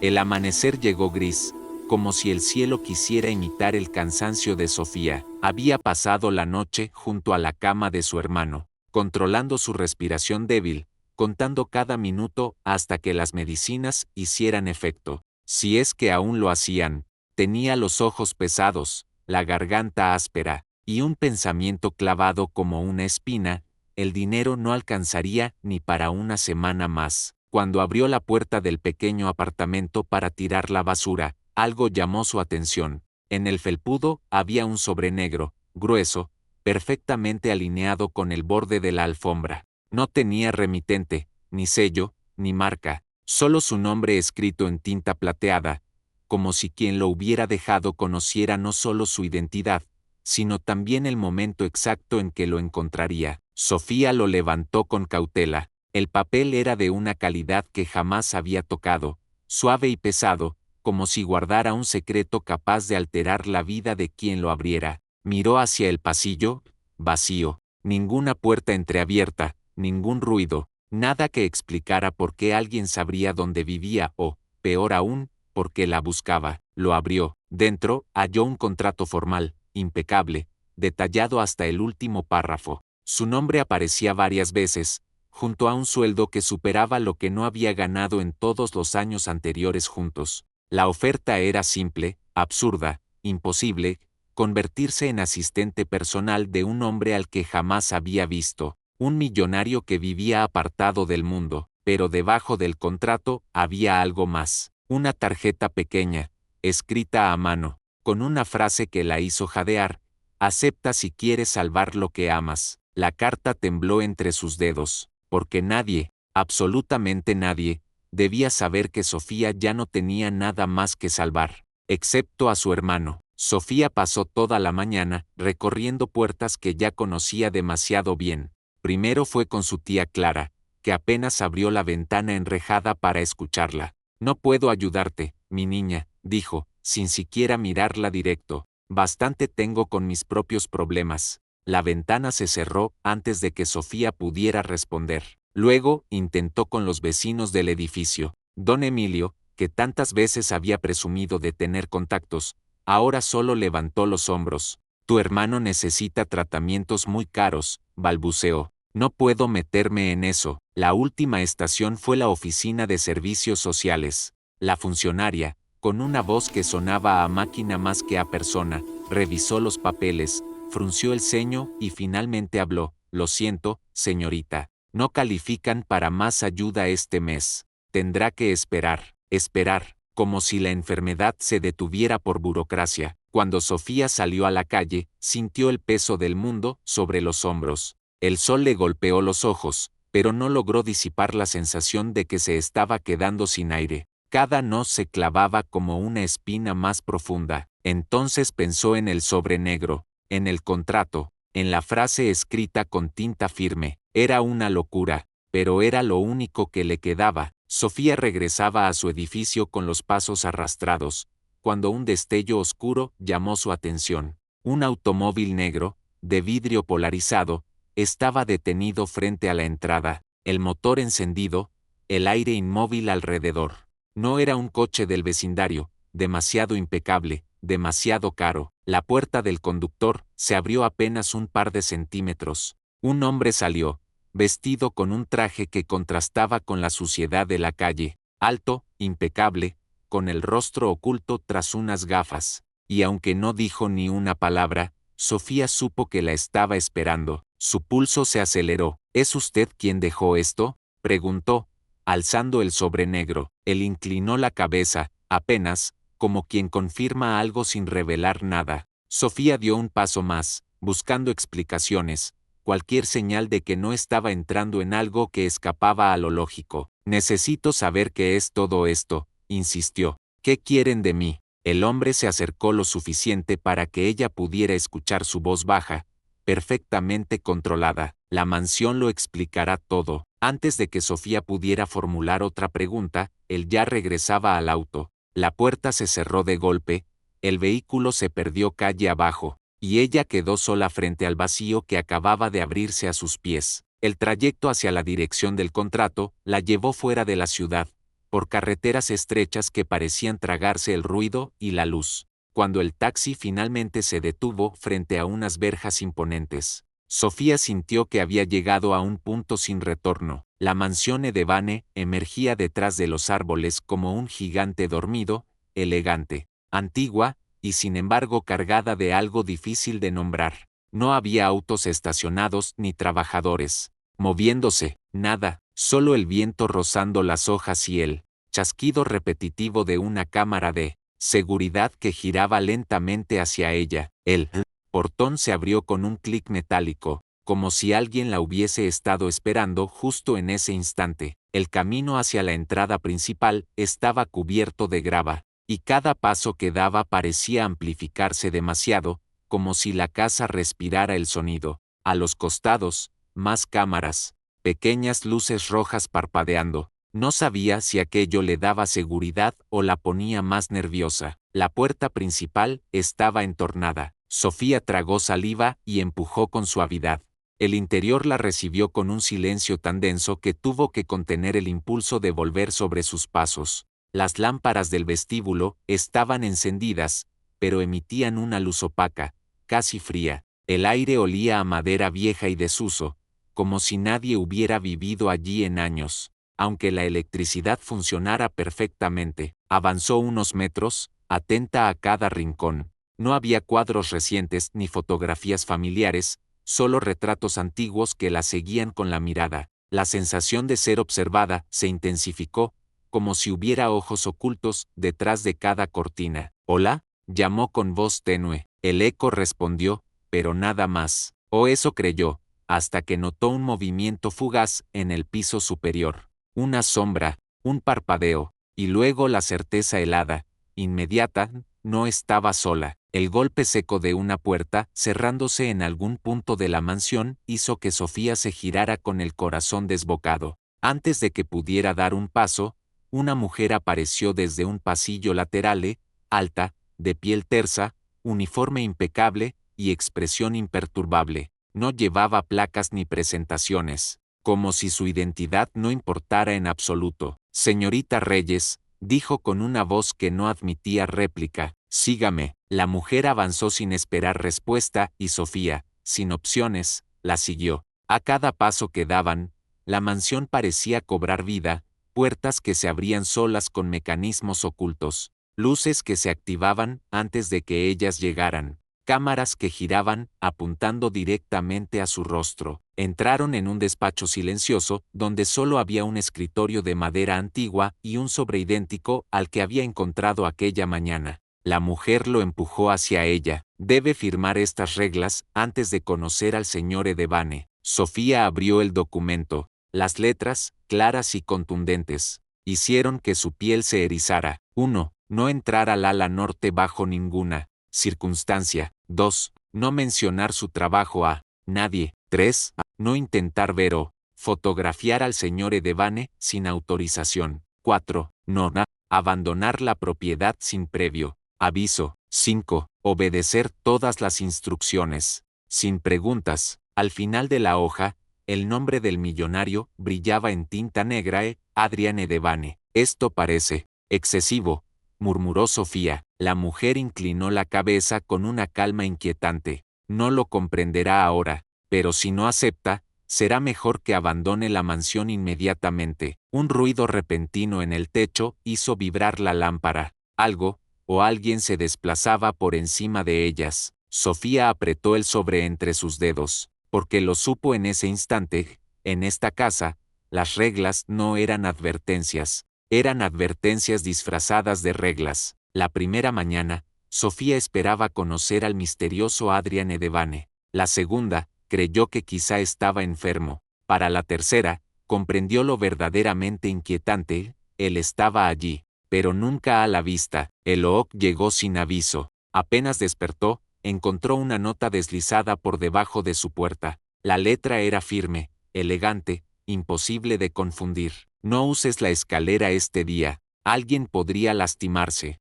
El amanecer llegó gris, como si el cielo quisiera imitar el cansancio de Sofía. Había pasado la noche junto a la cama de su hermano, controlando su respiración débil, contando cada minuto hasta que las medicinas hicieran efecto. Si es que aún lo hacían, tenía los ojos pesados, la garganta áspera, y un pensamiento clavado como una espina: el dinero no alcanzaría ni para una semana más. Cuando abrió la puerta del pequeño apartamento para tirar la basura, algo llamó su atención. En el felpudo había un sobre negro, grueso, perfectamente alineado con el borde de la alfombra. No tenía remitente, ni sello, ni marca, solo su nombre escrito en tinta plateada, como si quien lo hubiera dejado conociera no solo su identidad, sino también el momento exacto en que lo encontraría. Sofía lo levantó con cautela. El papel era de una calidad que jamás había tocado, suave y pesado, como si guardara un secreto capaz de alterar la vida de quien lo abriera. Miró hacia el pasillo, vacío, ninguna puerta entreabierta, ningún ruido, nada que explicara por qué alguien sabría dónde vivía o, peor aún, por qué la buscaba. Lo abrió. Dentro, halló un contrato formal, impecable, detallado hasta el último párrafo. Su nombre aparecía varias veces, junto a un sueldo que superaba lo que no había ganado en todos los años anteriores juntos. La oferta era simple, absurda, imposible: convertirse en asistente personal de un hombre al que jamás había visto, un millonario que vivía apartado del mundo. Pero debajo del contrato había algo más: una tarjeta pequeña, escrita a mano, con una frase que la hizo jadear: acepta si quieres salvar lo que amas. La carta tembló entre sus dedos, porque nadie, absolutamente nadie, debía saber que Sofía ya no tenía nada más que salvar, excepto a su hermano. Sofía pasó toda la mañana recorriendo puertas que ya conocía demasiado bien. Primero fue con su tía Clara, que apenas abrió la ventana enrejada para escucharla. No puedo ayudarte, mi niña, dijo, sin siquiera mirarla directo. Bastante tengo con mis propios problemas. La ventana se cerró antes de que Sofía pudiera responder. Luego, intentó con los vecinos del edificio. Don Emilio, que tantas veces había presumido de tener contactos, ahora solo levantó los hombros. Tu hermano necesita tratamientos muy caros, balbuceó. No puedo meterme en eso. La última estación fue la oficina de servicios sociales. La funcionaria, con una voz que sonaba a máquina más que a persona, revisó los papeles, frunció el ceño y finalmente habló. Lo siento, señorita, no califican para más ayuda este mes. Tendrá que esperar, como si la enfermedad se detuviera por burocracia. Cuando Sofía salió a la calle, sintió el peso del mundo sobre los hombros. El sol le golpeó los ojos, pero no logró disipar la sensación de que se estaba quedando sin aire. Cada no se clavaba como una espina más profunda. Entonces pensó en el sobre negro, en el contrato, en la frase escrita con tinta firme. Era una locura, pero era lo único que le quedaba. Sofía regresaba a su edificio con los pasos arrastrados, cuando un destello oscuro llamó su atención. Un automóvil negro, de vidrio polarizado, estaba detenido frente a la entrada, el motor encendido, el aire inmóvil alrededor. No era un coche del vecindario, demasiado impecable, demasiado caro. La puerta del conductor se abrió apenas un par de centímetros. Un hombre salió, vestido con un traje que contrastaba con la suciedad de la calle, alto, impecable, con el rostro oculto tras unas gafas. Y aunque no dijo ni una palabra, Sofía supo que la estaba esperando. Su pulso se aceleró. ¿Es usted quien dejó esto?, preguntó, alzando el sobre negro. Él inclinó la cabeza, apenas, como quien confirma algo sin revelar nada. Sofía dio un paso más, buscando explicaciones, cualquier señal de que no estaba entrando en algo que escapaba a lo lógico. Necesito saber qué es todo esto, insistió. ¿Qué quieren de mí? El hombre se acercó lo suficiente para que ella pudiera escuchar su voz baja, perfectamente controlada. La mansión lo explicará todo. Antes de que Sofía pudiera formular otra pregunta, él ya regresaba al auto. La puerta se cerró de golpe, el vehículo se perdió calle abajo, y ella quedó sola frente al vacío que acababa de abrirse a sus pies. El trayecto hacia la dirección del contrato la llevó fuera de la ciudad, por carreteras estrechas que parecían tragarse el ruido y la luz. Cuando el taxi finalmente se detuvo frente a unas verjas imponentes, Sofía sintió que había llegado a un punto sin retorno. La mansión Edevane emergía detrás de los árboles como un gigante dormido, elegante, antigua, y sin embargo cargada de algo difícil de nombrar. No había autos estacionados ni trabajadores moviéndose, nada, solo el viento rozando las hojas y el chasquido repetitivo de una cámara de seguridad que giraba lentamente hacia ella. El portón se abrió con un clic metálico, como si alguien la hubiese estado esperando justo en ese instante. El camino hacia la entrada principal estaba cubierto de grava, y cada paso que daba parecía amplificarse demasiado, como si la casa respirara el sonido. A los costados, más cámaras, pequeñas luces rojas parpadeando. No sabía si aquello le daba seguridad o la ponía más nerviosa. La puerta principal estaba entornada. Sofía tragó saliva y empujó con suavidad. El interior la recibió con un silencio tan denso que tuvo que contener el impulso de volver sobre sus pasos. Las lámparas del vestíbulo estaban encendidas, pero emitían una luz opaca, casi fría. El aire olía a madera vieja y desuso, como si nadie hubiera vivido allí en años. Aunque la electricidad funcionara perfectamente, avanzó unos metros, atenta a cada rincón. No había cuadros recientes ni fotografías familiares, solo retratos antiguos que la seguían con la mirada. La sensación de ser observada se intensificó, como si hubiera ojos ocultos detrás de cada cortina. «¿Hola?», llamó con voz tenue. El eco respondió, pero nada más. O eso creyó, hasta que notó un movimiento fugaz en el piso superior. Una sombra, un parpadeo, y luego la certeza helada, inmediata, no estaba sola. El golpe seco de una puerta, cerrándose en algún punto de la mansión, hizo que Sofía se girara con el corazón desbocado. Antes de que pudiera dar un paso, una mujer apareció desde un pasillo lateral, alta, de piel tersa, uniforme impecable y expresión imperturbable. No llevaba placas ni presentaciones, como si su identidad no importara en absoluto. «Señorita Reyes», dijo con una voz que no admitía réplica, «sígame». La mujer avanzó sin esperar respuesta y Sofía, sin opciones, la siguió. A cada paso que daban, la mansión parecía cobrar vida, puertas que se abrían solas con mecanismos ocultos, luces que se activaban antes de que ellas llegaran, cámaras que giraban, apuntando directamente a su rostro. Entraron en un despacho silencioso, donde solo había un escritorio de madera antigua y un sobre idéntico al que había encontrado aquella mañana. La mujer lo empujó hacia ella. «Debe firmar estas reglas antes de conocer al señor Edevane». Sofía abrió el documento. Las letras, claras y contundentes, hicieron que su piel se erizara. 1. No entrar al ala norte bajo ninguna circunstancia. 2. No mencionar su trabajo a nadie. 3. No intentar ver o fotografiar al señor Edevane sin autorización. 4. No abandonar la propiedad sin previo aviso. 5. Obedecer todas las instrucciones, sin preguntas. Al final de la hoja, el nombre del millonario brillaba en tinta negra. Adrian Edevane. «Esto parece excesivo», murmuró Sofía. La mujer inclinó la cabeza con una calma inquietante. «No lo comprenderá ahora, pero si no acepta, será mejor que abandone la mansión inmediatamente». Un ruido repentino en el techo hizo vibrar la lámpara. Algo, o alguien se desplazaba por encima de ellas. Sofía apretó el sobre entre sus dedos, porque lo supo en ese instante. En esta casa, las reglas no eran advertencias, eran advertencias disfrazadas de reglas. La primera mañana, Sofía esperaba conocer al misterioso Adrian Edevane. La segunda, creyó que quizá estaba enfermo. Para la tercera, comprendió lo verdaderamente inquietante: él estaba allí, pero nunca a la vista. El OOC llegó sin aviso. Apenas despertó, encontró una nota deslizada por debajo de su puerta. La letra era firme, elegante, imposible de confundir. «No uses la escalera este día. Alguien podría lastimarse».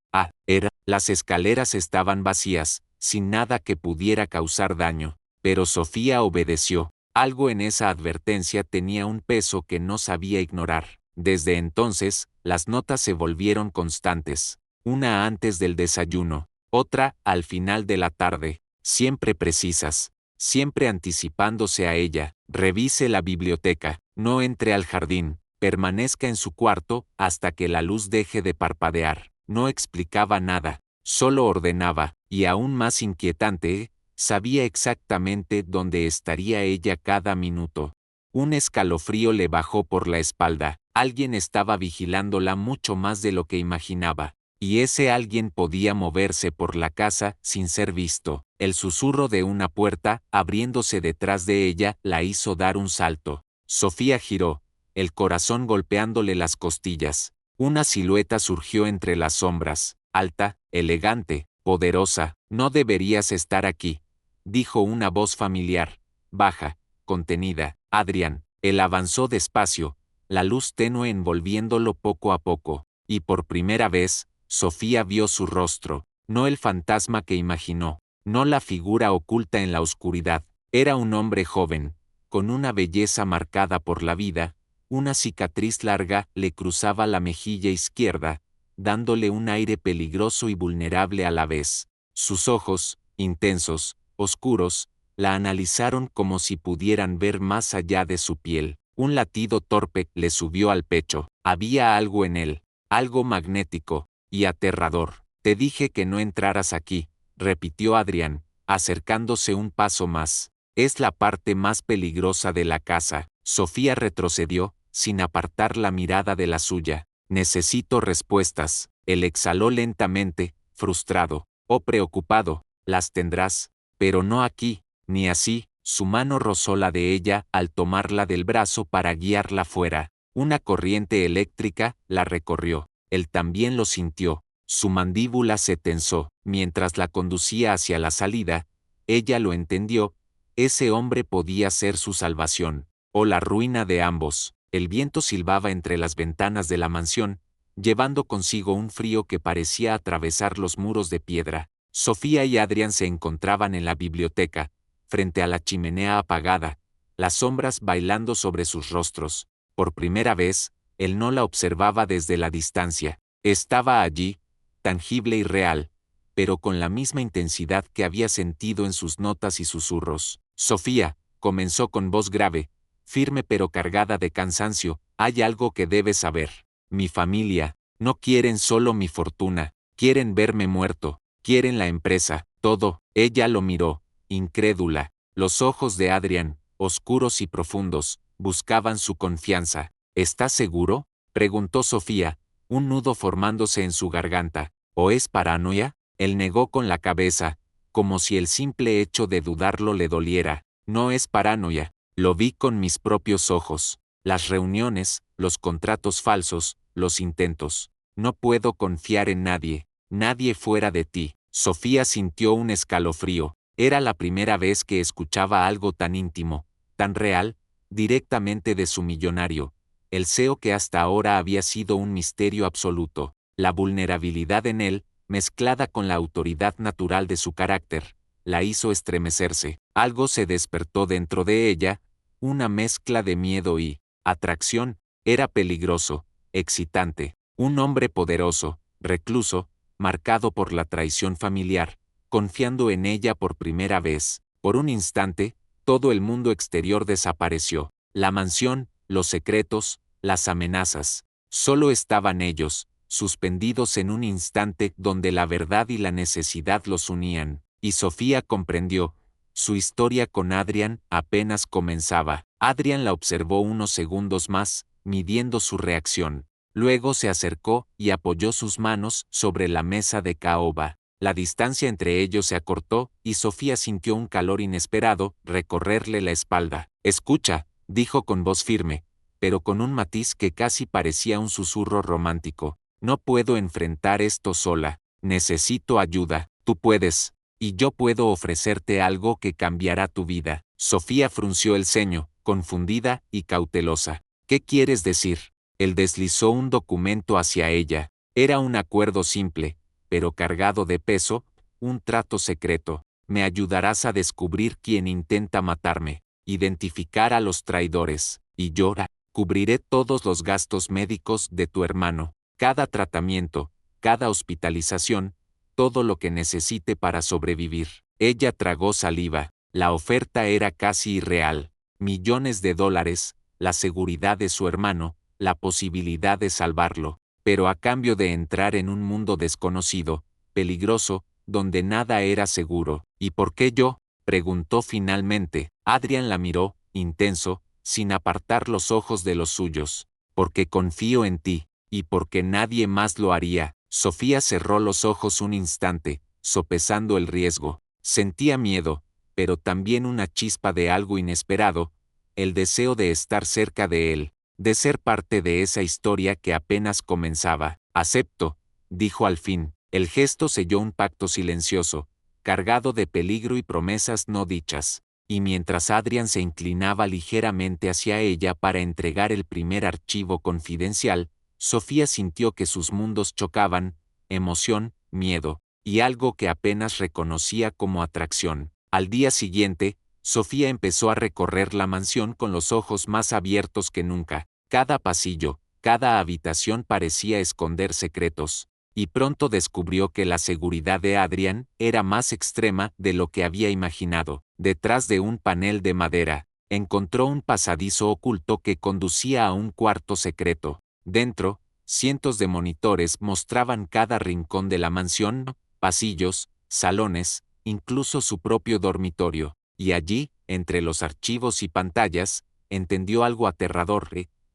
Las escaleras estaban vacías, sin nada que pudiera causar daño. Pero Sofía obedeció. Algo en esa advertencia tenía un peso que no sabía ignorar. Desde entonces, Las notas se volvieron constantes. Una antes del desayuno, otra al final de la tarde, siempre precisas, siempre anticipándose a ella. Revise la biblioteca, no entre al jardín, permanezca en su cuarto hasta que la luz deje de parpadear. No explicaba nada, solo ordenaba, y aún más inquietante, sabía exactamente dónde estaría ella cada minuto. Un escalofrío le bajó por la espalda. Alguien estaba vigilándola mucho más de lo que imaginaba, y ese alguien podía moverse por la casa sin ser visto. El susurro de una puerta, abriéndose detrás de ella, la hizo dar un salto. Sofía giró, el corazón golpeándole las costillas. Una silueta surgió entre las sombras, alta, elegante, poderosa. No deberías estar aquí, dijo una voz familiar, baja, contenida. Adrián. Él avanzó despacio, la luz tenue envolviéndolo poco a poco, y por primera vez, Sofía vio su rostro, no el fantasma que imaginó, no la figura oculta en la oscuridad. Era un hombre joven, con una belleza marcada por la vida. Una cicatriz larga le cruzaba la mejilla izquierda, dándole un aire peligroso y vulnerable a la vez. Sus ojos, intensos, oscuros, la analizaron como si pudieran ver más allá de su piel. Un latido torpe le subió al pecho. Había algo en él, algo magnético y aterrador. Te dije que no entraras aquí, repitió Adrián, acercándose un paso más. Es la parte más peligrosa de la casa. Sofía retrocedió, sin apartar la mirada de la suya. Necesito respuestas. Él exhaló lentamente, frustrado o preocupado. Las tendrás, pero no aquí, ni así. Su mano rozó la de ella al tomarla del brazo para guiarla fuera. Una corriente eléctrica la recorrió. Él también lo sintió. Su mandíbula se tensó. Mientras la conducía hacia la salida, ella lo entendió. Ese hombre podía ser su salvación, o la ruina de ambos. El viento silbaba entre las ventanas de la mansión, llevando consigo un frío que parecía atravesar los muros de piedra. Sofía y Adrián se encontraban en la biblioteca, frente a la chimenea apagada, las sombras bailando sobre sus rostros. Por primera vez, él no la observaba desde la distancia. Estaba allí, tangible y real, pero con la misma intensidad que había sentido en sus notas y susurros. Sofía, comenzó con voz grave, firme pero cargada de cansancio, hay algo que debes saber. Mi familia, no quieren solo mi fortuna, quieren verme muerto, quieren la empresa, todo. Ella lo miró, incrédula. Los ojos de Adrián, oscuros y profundos, buscaban su confianza. ¿Estás seguro?, preguntó Sofía, un nudo formándose en su garganta. ¿O es paranoia? Él negó con la cabeza, como si el simple hecho de dudarlo le doliera. No es paranoia, lo vi con mis propios ojos. Las reuniones, los contratos falsos, los intentos. No puedo confiar en nadie, nadie fuera de ti. Sofía sintió un escalofrío. Era la primera vez que escuchaba algo tan íntimo, tan real, directamente de su millonario. El CEO que hasta ahora había sido un misterio absoluto. La vulnerabilidad en él, mezclada con la autoridad natural de su carácter, la hizo estremecerse. Algo se despertó dentro de ella, una mezcla de miedo y atracción. Era peligroso, excitante, un hombre poderoso, recluso, marcado por la traición familiar, confiando en ella por primera vez. Por un instante, todo el mundo exterior desapareció. La mansión, los secretos, las amenazas. Solo estaban ellos, suspendidos en un instante donde la verdad y la necesidad los unían. Y Sofía comprendió. Su historia con Adrián apenas comenzaba. Adrián la observó unos segundos más, midiendo su reacción. Luego se acercó y apoyó sus manos sobre la mesa de caoba. La distancia entre ellos se acortó, y Sofía sintió un calor inesperado recorrerle la espalda. Escucha, dijo con voz firme, pero con un matiz que casi parecía un susurro romántico. No puedo enfrentar esto sola. Necesito ayuda. Tú puedes, y yo puedo ofrecerte algo que cambiará tu vida. Sofía frunció el ceño, confundida y cautelosa. ¿Qué quieres decir? Él deslizó un documento hacia ella. Era un acuerdo simple, pero cargado de peso, un trato secreto. Me ayudarás a descubrir quién intenta matarme, identificar a los traidores, y llora. Cubriré todos los gastos médicos de tu hermano, cada tratamiento, cada hospitalización, todo lo que necesite para sobrevivir. Ella tragó saliva. La oferta era casi irreal. Millones de dólares, la seguridad de su hermano, la posibilidad de salvarlo, pero a cambio de entrar en un mundo desconocido, peligroso, donde nada era seguro. ¿Y por qué yo?, preguntó finalmente. Adrian la miró, intenso, sin apartar los ojos de los suyos. Porque confío en ti, y porque nadie más lo haría. Sofía cerró los ojos un instante, sopesando el riesgo. Sentía miedo, pero también una chispa de algo inesperado, el deseo de estar cerca de él, de ser parte de esa historia que apenas comenzaba. Acepto, dijo al fin. El gesto selló un pacto silencioso, cargado de peligro y promesas no dichas. Y mientras Adrian se inclinaba ligeramente hacia ella para entregar el primer archivo confidencial, Sofía sintió que sus mundos chocaban, emoción, miedo, y algo que apenas reconocía como atracción. Al día siguiente, Sofía empezó a recorrer la mansión con los ojos más abiertos que nunca. Cada pasillo, cada habitación parecía esconder secretos, y pronto descubrió que la seguridad de Adrian era más extrema de lo que había imaginado. Detrás de un panel de madera, encontró un pasadizo oculto que conducía a un cuarto secreto. Dentro, cientos de monitores mostraban cada rincón de la mansión, pasillos, salones, incluso su propio dormitorio. Y allí, entre los archivos y pantallas, entendió algo aterrador.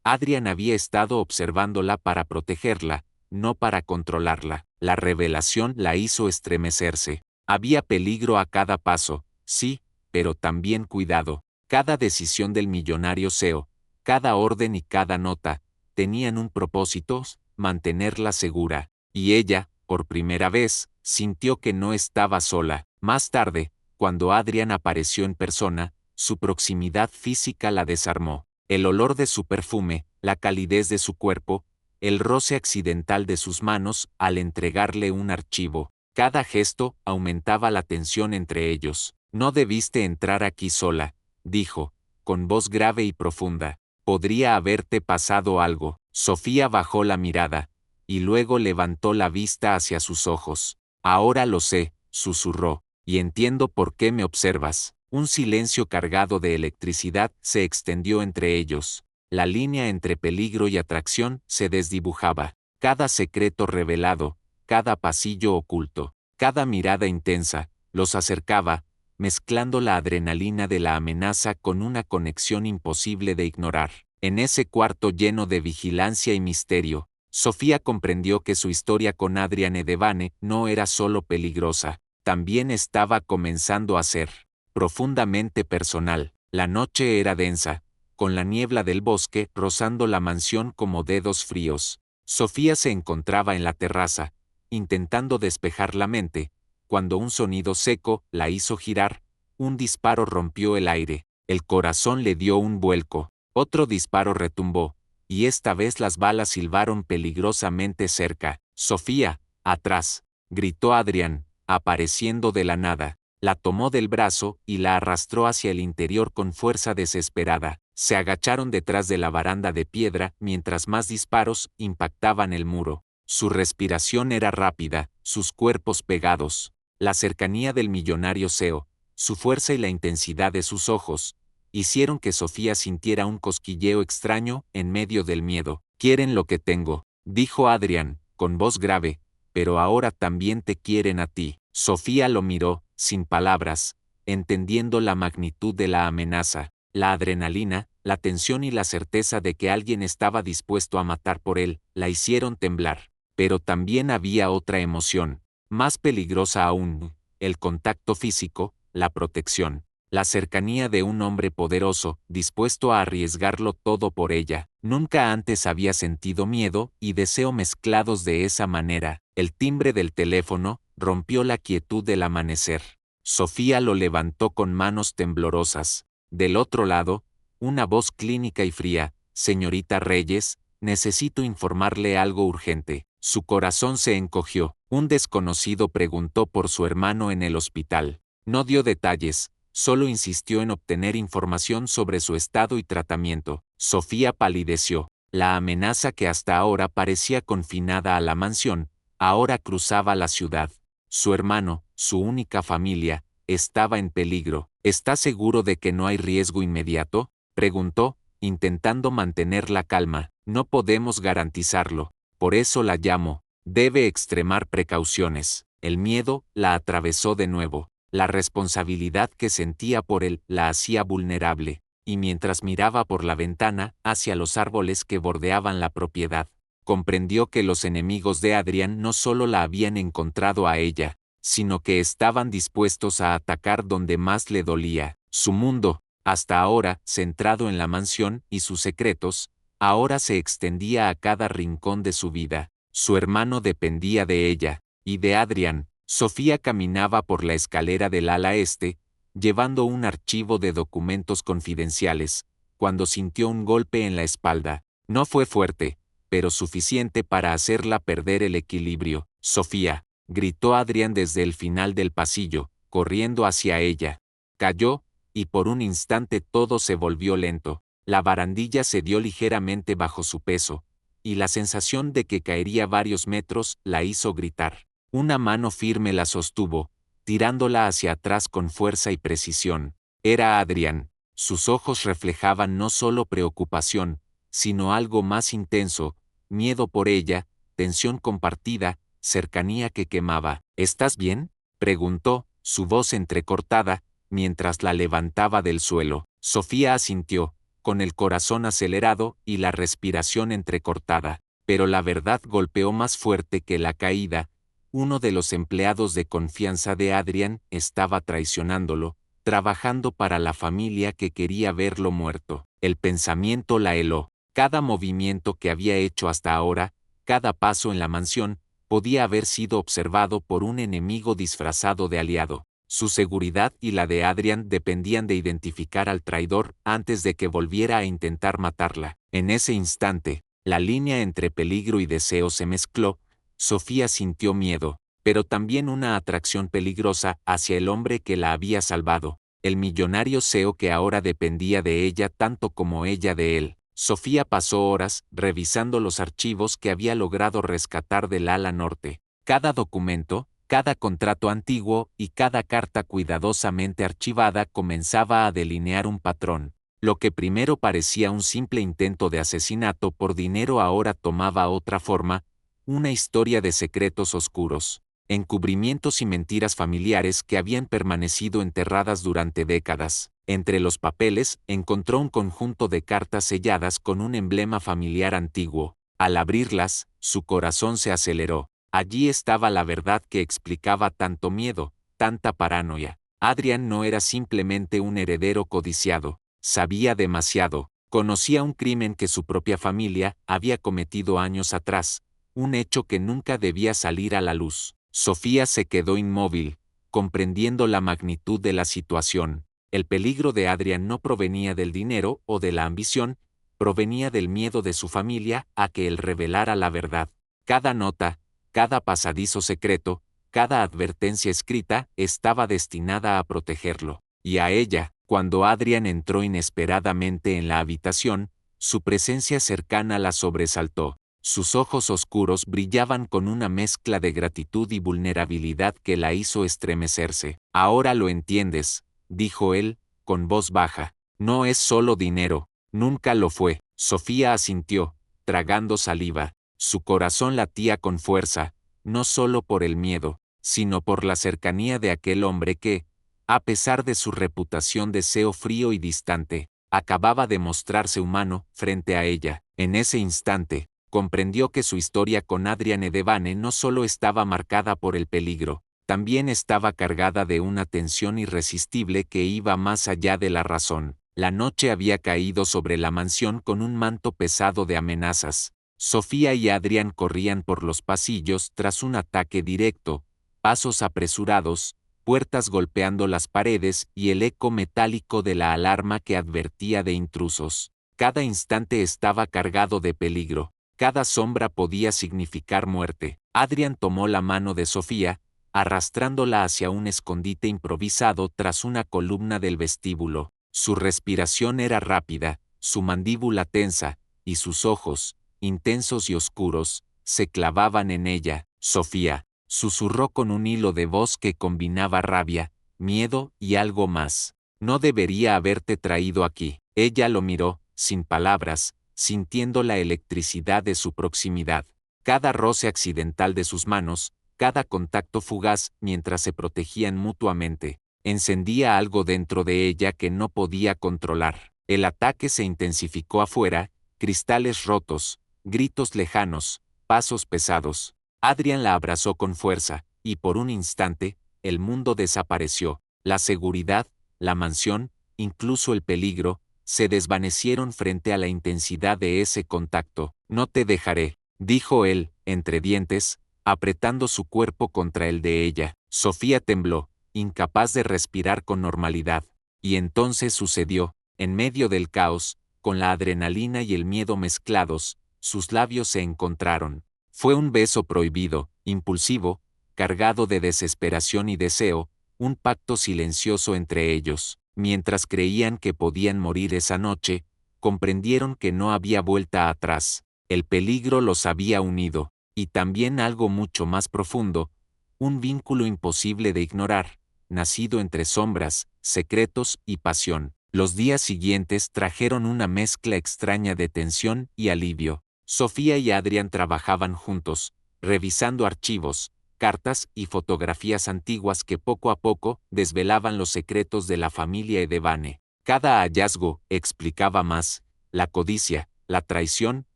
Adrian había estado observándola para protegerla, no para controlarla. La revelación la hizo estremecerse. Había peligro a cada paso, sí, pero también cuidado. Cada decisión del millonario CEO, cada orden y cada nota, tenían un propósito: mantenerla segura. Y ella, por primera vez, sintió que no estaba sola. Más tarde, cuando Adrian apareció en persona, su proximidad física la desarmó. El olor de su perfume, la calidez de su cuerpo, el roce accidental de sus manos al entregarle un archivo. Cada gesto aumentaba la tensión entre ellos. No debiste entrar aquí sola, dijo, con voz grave y profunda. Podría haberte pasado algo. Sofía bajó la mirada, y luego levantó la vista hacia sus ojos. Ahora lo sé, susurró, y entiendo por qué me observas. Un silencio cargado de electricidad se extendió entre ellos. La línea entre peligro y atracción se desdibujaba. Cada secreto revelado, cada pasillo oculto, cada mirada intensa, los acercaba, mezclando la adrenalina de la amenaza con una conexión imposible de ignorar. En ese cuarto lleno de vigilancia y misterio, Sofía comprendió que su historia con Adrian Edebane no era solo peligrosa, también estaba comenzando a ser profundamente personal. La noche era densa, con la niebla del bosque rozando la mansión como dedos fríos. Sofía se encontraba en la terraza, intentando despejar la mente, cuando un sonido seco la hizo girar. Un disparo rompió el aire. El corazón le dio un vuelco. Otro disparo retumbó, y esta vez las balas silbaron peligrosamente cerca. Sofía, atrás, gritó Adrian, apareciendo de la nada. La tomó del brazo y la arrastró hacia el interior con fuerza desesperada. Se agacharon detrás de la baranda de piedra mientras más disparos impactaban el muro. Su respiración era rápida, sus cuerpos pegados. La cercanía del millonario CEO, su fuerza y la intensidad de sus ojos, hicieron que Sofía sintiera un cosquilleo extraño en medio del miedo. «Quieren lo que tengo», dijo Adrian, con voz grave, «pero ahora también te quieren a ti». Sofía lo miró, sin palabras, entendiendo la magnitud de la amenaza. La adrenalina, la tensión y la certeza de que alguien estaba dispuesto a matar por él, la hicieron temblar. Pero también había otra emoción, más peligrosa aún: el contacto físico, la protección, la cercanía de un hombre poderoso, dispuesto a arriesgarlo todo por ella. Nunca antes había sentido miedo y deseo mezclados de esa manera. El timbre del teléfono rompió la quietud del amanecer. Sofía lo levantó con manos temblorosas. Del otro lado, una voz clínica y fría: «Señorita Reyes, necesito informarle algo urgente». Su corazón se encogió. Un desconocido preguntó por su hermano en el hospital. No dio detalles, solo insistió en obtener información sobre su estado y tratamiento. Sofía palideció. La amenaza que hasta ahora parecía confinada a la mansión, ahora cruzaba la ciudad. Su hermano, su única familia, estaba en peligro. ¿Está seguro de que no hay riesgo inmediato?, preguntó, intentando mantener la calma. No podemos garantizarlo. Por eso la llamo. Debe extremar precauciones. El miedo la atravesó de nuevo. La responsabilidad que sentía por él la hacía vulnerable, y mientras miraba por la ventana hacia los árboles que bordeaban la propiedad, comprendió que los enemigos de Adrian no solo la habían encontrado a ella, sino que estaban dispuestos a atacar donde más le dolía. Su mundo, hasta ahora centrado en la mansión y sus secretos, ahora se extendía a cada rincón de su vida. Su hermano dependía de ella, y de Adrian. Sofía caminaba por la escalera del ala este, llevando un archivo de documentos confidenciales, cuando sintió un golpe en la espalda. No fue fuerte, pero suficiente para hacerla perder el equilibrio. «Sofía», gritó Adrian desde el final del pasillo, corriendo hacia ella. Cayó, y por un instante todo se volvió lento. La barandilla cedió ligeramente bajo su peso, y la sensación de que caería varios metros la hizo gritar. Una mano firme la sostuvo, tirándola hacia atrás con fuerza y precisión. Era Adrian. Sus ojos reflejaban no solo preocupación, sino algo más intenso, miedo por ella, tensión compartida, cercanía que quemaba. «¿Estás bien?», preguntó, su voz entrecortada, mientras la levantaba del suelo. Sofía asintió, con el corazón acelerado y la respiración entrecortada. Pero la verdad golpeó más fuerte que la caída. Uno de los empleados de confianza de Adrian estaba traicionándolo, trabajando para la familia que quería verlo muerto. El pensamiento la heló. Cada movimiento que había hecho hasta ahora, cada paso en la mansión, podía haber sido observado por un enemigo disfrazado de aliado. Su seguridad y la de Adrian dependían de identificar al traidor antes de que volviera a intentar matarla. En ese instante, la línea entre peligro y deseo se mezcló. Sofía sintió miedo, pero también una atracción peligrosa hacia el hombre que la había salvado, el millonario CEO que ahora dependía de ella tanto como ella de él. Sofía pasó horas revisando los archivos que había logrado rescatar del ala norte. Cada documento, cada contrato antiguo y cada carta cuidadosamente archivada comenzaba a delinear un patrón. Lo que primero parecía un simple intento de asesinato por dinero ahora tomaba otra forma, una historia de secretos oscuros, encubrimientos y mentiras familiares que habían permanecido enterradas durante décadas. Entre los papeles encontró un conjunto de cartas selladas con un emblema familiar antiguo. Al abrirlas, su corazón se aceleró. Allí estaba la verdad que explicaba tanto miedo, tanta paranoia. Adrian no era simplemente un heredero codiciado, sabía demasiado, conocía un crimen que su propia familia había cometido años atrás, un hecho que nunca debía salir a la luz. Sofía se quedó inmóvil, comprendiendo la magnitud de la situación. El peligro de Adrian no provenía del dinero o de la ambición, provenía del miedo de su familia a que él revelara la verdad. Cada nota, cada pasadizo secreto, cada advertencia escrita estaba destinada a protegerlo. Y a ella, cuando Adrian entró inesperadamente en la habitación, su presencia cercana la sobresaltó. Sus ojos oscuros brillaban con una mezcla de gratitud y vulnerabilidad que la hizo estremecerse. «Ahora lo entiendes», dijo él, con voz baja. «No es solo dinero, nunca lo fue». Sofía asintió, tragando saliva. Su corazón latía con fuerza, no solo por el miedo, sino por la cercanía de aquel hombre que, a pesar de su reputación de CEO frío y distante, acababa de mostrarse humano frente a ella. En ese instante, comprendió que su historia con Adrian Edebane no solo estaba marcada por el peligro, también estaba cargada de una tensión irresistible que iba más allá de la razón. La noche había caído sobre la mansión con un manto pesado de amenazas. Sofía y Adrian corrían por los pasillos tras un ataque directo, pasos apresurados, puertas golpeando las paredes y el eco metálico de la alarma que advertía de intrusos. Cada instante estaba cargado de peligro. Cada sombra podía significar muerte. Adrian tomó la mano de Sofía, arrastrándola hacia un escondite improvisado tras una columna del vestíbulo. Su respiración era rápida, su mandíbula tensa, y sus ojos, intensos y oscuros, se clavaban en ella. Sofía, susurró con un hilo de voz que combinaba rabia, miedo y algo más. No debería haberte traído aquí. Ella lo miró, sin palabras, sintiendo la electricidad de su proximidad. Cada roce accidental de sus manos, cada contacto fugaz mientras se protegían mutuamente, encendía algo dentro de ella que no podía controlar. El ataque se intensificó afuera, cristales rotos, gritos lejanos, pasos pesados. Adrián la abrazó con fuerza, y por un instante, el mundo desapareció. La seguridad, la mansión, incluso el peligro, se desvanecieron frente a la intensidad de ese contacto. No te dejaré, dijo él, entre dientes, apretando su cuerpo contra el de ella. Sofía tembló, incapaz de respirar con normalidad. Y entonces sucedió, en medio del caos, con la adrenalina y el miedo mezclados, sus labios se encontraron. Fue un beso prohibido, impulsivo, cargado de desesperación y deseo, un pacto silencioso entre ellos. Mientras creían que podían morir esa noche, comprendieron que no había vuelta atrás. El peligro los había unido, y también algo mucho más profundo, un vínculo imposible de ignorar, nacido entre sombras, secretos y pasión. Los días siguientes trajeron una mezcla extraña de tensión y alivio. Sofía y Adrián trabajaban juntos, revisando archivos, cartas y fotografías antiguas que poco a poco desvelaban los secretos de la familia Edebane. Cada hallazgo explicaba más, la codicia, la traición,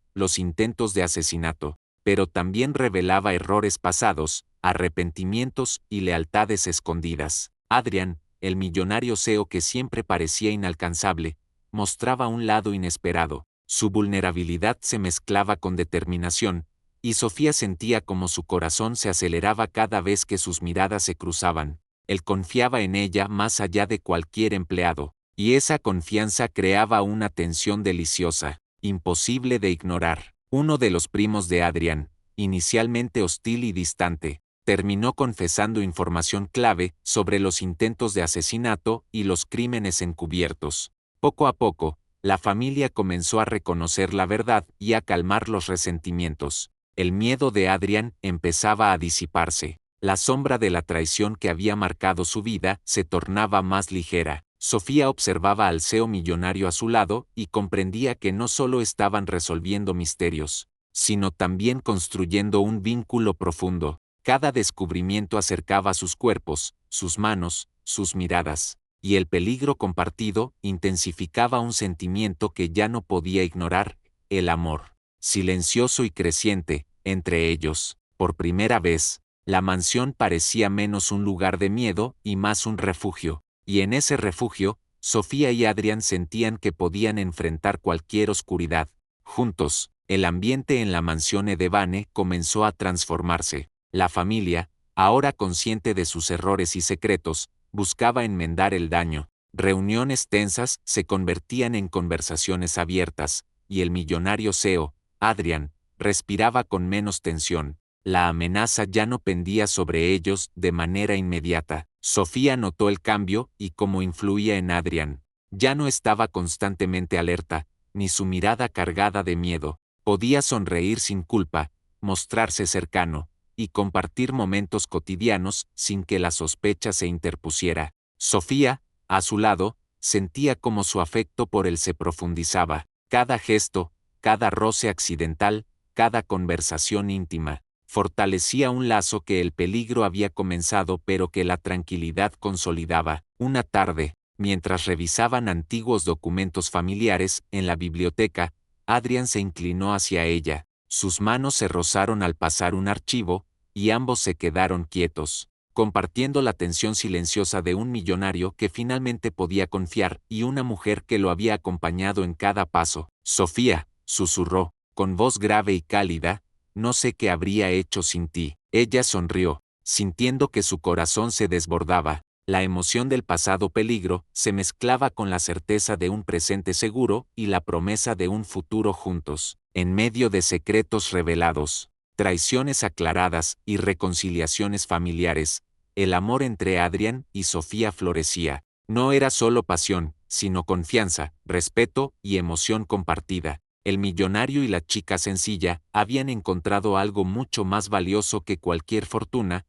los intentos de asesinato, pero también revelaba errores pasados, arrepentimientos y lealtades escondidas. Adrián, el millonario CEO que siempre parecía inalcanzable, mostraba un lado inesperado. Su vulnerabilidad se mezclaba con determinación, y Sofía sentía como su corazón se aceleraba cada vez que sus miradas se cruzaban. Él confiaba en ella más allá de cualquier empleado, y esa confianza creaba una tensión deliciosa, imposible de ignorar. Uno de los primos de Adrián, inicialmente hostil y distante, terminó confesando información clave sobre los intentos de asesinato y los crímenes encubiertos. Poco a poco, la familia comenzó a reconocer la verdad y a calmar los resentimientos. El miedo de Adrián empezaba a disiparse. La sombra de la traición que había marcado su vida se tornaba más ligera. Sofía observaba al CEO millonario a su lado y comprendía que no solo estaban resolviendo misterios, sino también construyendo un vínculo profundo. Cada descubrimiento acercaba sus cuerpos, sus manos, sus miradas, y el peligro compartido intensificaba un sentimiento que ya no podía ignorar, el amor, silencioso y creciente, entre ellos. Por primera vez, la mansión parecía menos un lugar de miedo y más un refugio, y en ese refugio, Sofía y Adrián sentían que podían enfrentar cualquier oscuridad. Juntos, el ambiente en la mansión Edebane comenzó a transformarse. La familia, ahora consciente de sus errores y secretos, buscaba enmendar el daño. Reuniones tensas se convertían en conversaciones abiertas, y el millonario CEO, Adrián, respiraba con menos tensión. La amenaza ya no pendía sobre ellos de manera inmediata. Sofía notó el cambio y cómo influía en Adrián. Ya no estaba constantemente alerta, ni su mirada cargada de miedo. Podía sonreír sin culpa, mostrarse cercano, y compartir momentos cotidianos sin que la sospecha se interpusiera. Sofía, a su lado, sentía como su afecto por él se profundizaba. Cada gesto, cada roce accidental, cada conversación íntima, fortalecía un lazo que el peligro había comenzado pero que la tranquilidad consolidaba. Una tarde, mientras revisaban antiguos documentos familiares en la biblioteca, Adrián se inclinó hacia ella. Sus manos se rozaron al pasar un archivo, y ambos se quedaron quietos, compartiendo la tensión silenciosa de un millonario que finalmente podía confiar y una mujer que lo había acompañado en cada paso. Sofía, susurró, con voz grave y cálida, no sé qué habría hecho sin ti. Ella sonrió, sintiendo que su corazón se desbordaba. La emoción del pasado peligro se mezclaba con la certeza de un presente seguro y la promesa de un futuro juntos, en medio de secretos revelados, traiciones aclaradas y reconciliaciones familiares. El amor entre Adrián y Sofía florecía. No era solo pasión, sino confianza, respeto y emoción compartida. El millonario y la chica sencilla habían encontrado algo mucho más valioso que cualquier fortuna,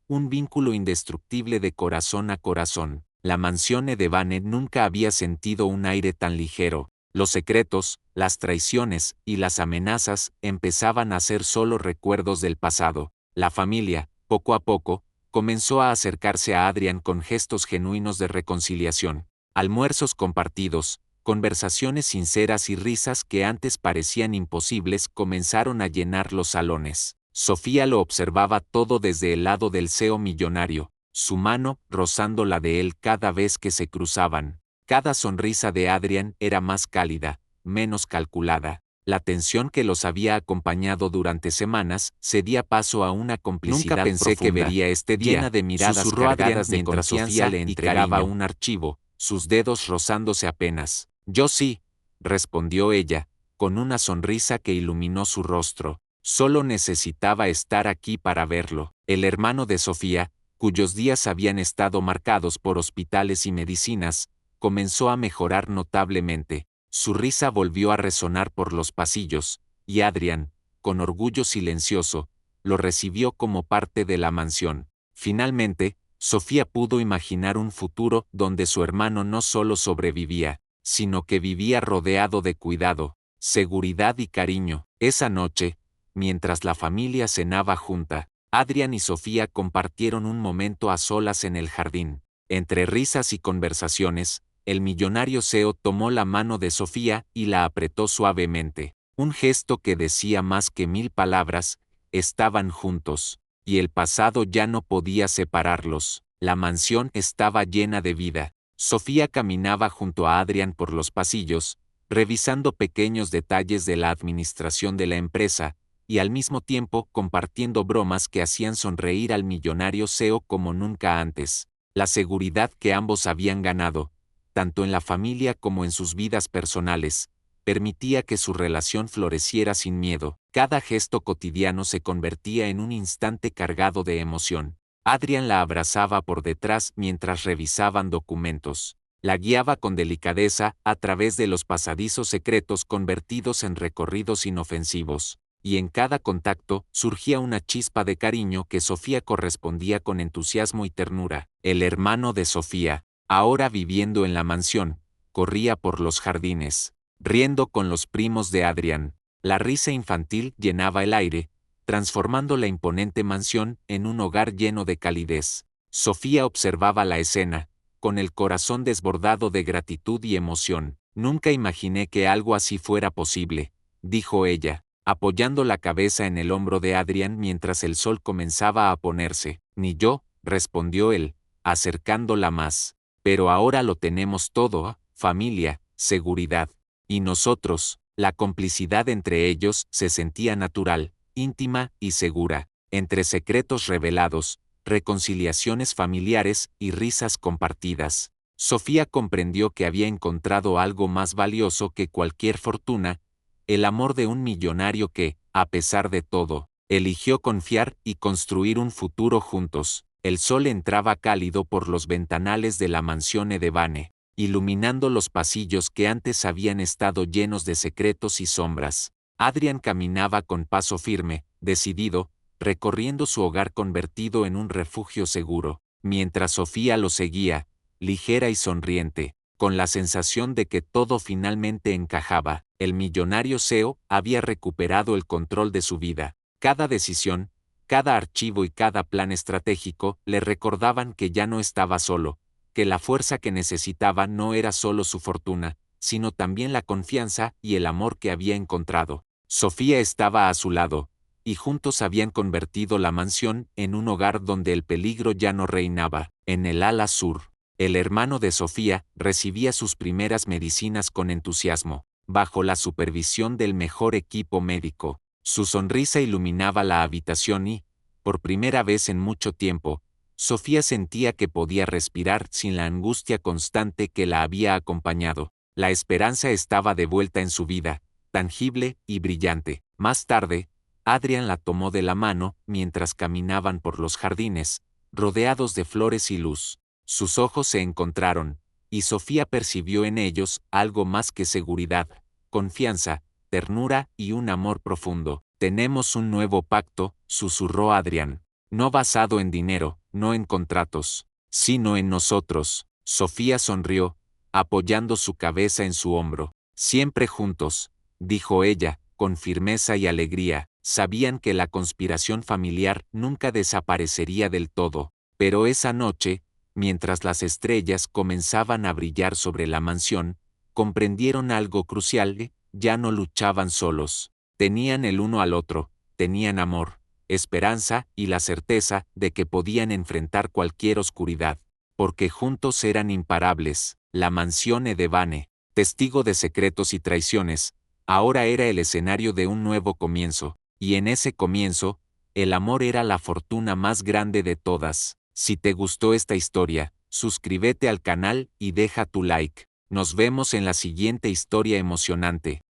un vínculo indestructible de corazón a corazón. La mansión Edevane nunca había sentido un aire tan ligero. Los secretos, las traiciones y las amenazas empezaban a ser solo recuerdos del pasado. La familia, poco a poco, comenzó a acercarse a Adrián con gestos genuinos de reconciliación. Almuerzos compartidos, conversaciones sinceras y risas que antes parecían imposibles comenzaron a llenar los salones. Sofía lo observaba todo desde el lado del CEO millonario, su mano rozando la de él cada vez que se cruzaban. Cada sonrisa de Adrián era más cálida, menos calculada. La tensión que los había acompañado durante semanas cedía paso a una complicidad Nunca pensé que profunda, vería este día, llena de miradas susurró cargadas Adrián de mientras confianza Sofía le y entregaba cariño. un archivo, sus dedos rozándose apenas. Yo sí, respondió ella, con una sonrisa que iluminó su rostro. Solo necesitaba estar aquí para verlo. El hermano de Sofía, cuyos días habían estado marcados por hospitales y medicinas, comenzó a mejorar notablemente. Su risa volvió a resonar por los pasillos, y Adrián, con orgullo silencioso, lo recibió como parte de la mansión. Finalmente, Sofía pudo imaginar un futuro donde su hermano no solo sobrevivía, sino que vivía rodeado de cuidado, seguridad y cariño. Esa noche, mientras la familia cenaba junta, Adrián y Sofía compartieron un momento a solas en el jardín. Entre risas y conversaciones, el millonario CEO tomó la mano de Sofía y la apretó suavemente. Un gesto que decía más que 1000 palabras. Estaban juntos, y el pasado ya no podía separarlos. La mansión estaba llena de vida. Sofía caminaba junto a Adrián por los pasillos, revisando pequeños detalles de la administración de la empresa, y al mismo tiempo compartiendo bromas que hacían sonreír al millonario CEO como nunca antes. La seguridad que ambos habían ganado, tanto en la familia como en sus vidas personales, permitía que su relación floreciera sin miedo. Cada gesto cotidiano se convertía en un instante cargado de emoción. Adrián la abrazaba por detrás mientras revisaban documentos. La guiaba con delicadeza a través de los pasadizos secretos convertidos en recorridos inofensivos, y en cada contacto surgía una chispa de cariño que Sofía correspondía con entusiasmo y ternura. El hermano de Sofía, ahora viviendo en la mansión, corría por los jardines, riendo con los primos de Adrián. La risa infantil llenaba el aire, transformando la imponente mansión en un hogar lleno de calidez. Sofía observaba la escena, con el corazón desbordado de gratitud y emoción. Nunca imaginé que algo así fuera posible, dijo ella, apoyando la cabeza en el hombro de Adrián mientras el sol comenzaba a ponerse. Ni yo, respondió él, acercándola más. Pero ahora lo tenemos todo, familia, seguridad. Y nosotros, la complicidad entre ellos se sentía natural, íntima y segura, entre secretos revelados, reconciliaciones familiares y risas compartidas. Sofía comprendió que había encontrado algo más valioso que cualquier fortuna, el amor de un millonario que, a pesar de todo, eligió confiar y construir un futuro juntos. El sol entraba cálido por los ventanales de la mansión Edevane, iluminando los pasillos que antes habían estado llenos de secretos y sombras. Adrián caminaba con paso firme, decidido, recorriendo su hogar convertido en un refugio seguro, mientras Sofía lo seguía, ligera y sonriente, con la sensación de que todo finalmente encajaba. El millonario CEO había recuperado el control de su vida. Cada decisión, cada archivo y cada plan estratégico le recordaban que ya no estaba solo, que la fuerza que necesitaba no era solo su fortuna, sino también la confianza y el amor que había encontrado. Sofía estaba a su lado, y juntos habían convertido la mansión en un hogar donde el peligro ya no reinaba. En el ala sur, el hermano de Sofía recibía sus primeras medicinas con entusiasmo, bajo la supervisión del mejor equipo médico. Su sonrisa iluminaba la habitación y, por primera vez en mucho tiempo, Sofía sentía que podía respirar sin la angustia constante que la había acompañado. La esperanza estaba de vuelta en su vida, tangible y brillante. Más tarde, Adrián la tomó de la mano mientras caminaban por los jardines, rodeados de flores y luz. Sus ojos se encontraron, y Sofía percibió en ellos algo más que seguridad, confianza, ternura y un amor profundo. Tenemos un nuevo pacto, susurró Adrián. No basado en dinero, no en contratos, sino en nosotros. Sofía sonrió, apoyando su cabeza en su hombro. Siempre juntos, dijo ella, con firmeza y alegría. Sabían que la conspiración familiar nunca desaparecería del todo, pero esa noche, mientras las estrellas comenzaban a brillar sobre la mansión, comprendieron algo crucial: ya no luchaban solos. Tenían el uno al otro, tenían amor, esperanza y la certeza de que podían enfrentar cualquier oscuridad, porque juntos eran imparables. La mansión Edevane, testigo de secretos y traiciones, ahora era el escenario de un nuevo comienzo, y en ese comienzo, el amor era la fortuna más grande de todas. Si te gustó esta historia, suscríbete al canal y deja tu like. Nos vemos en la siguiente historia emocionante.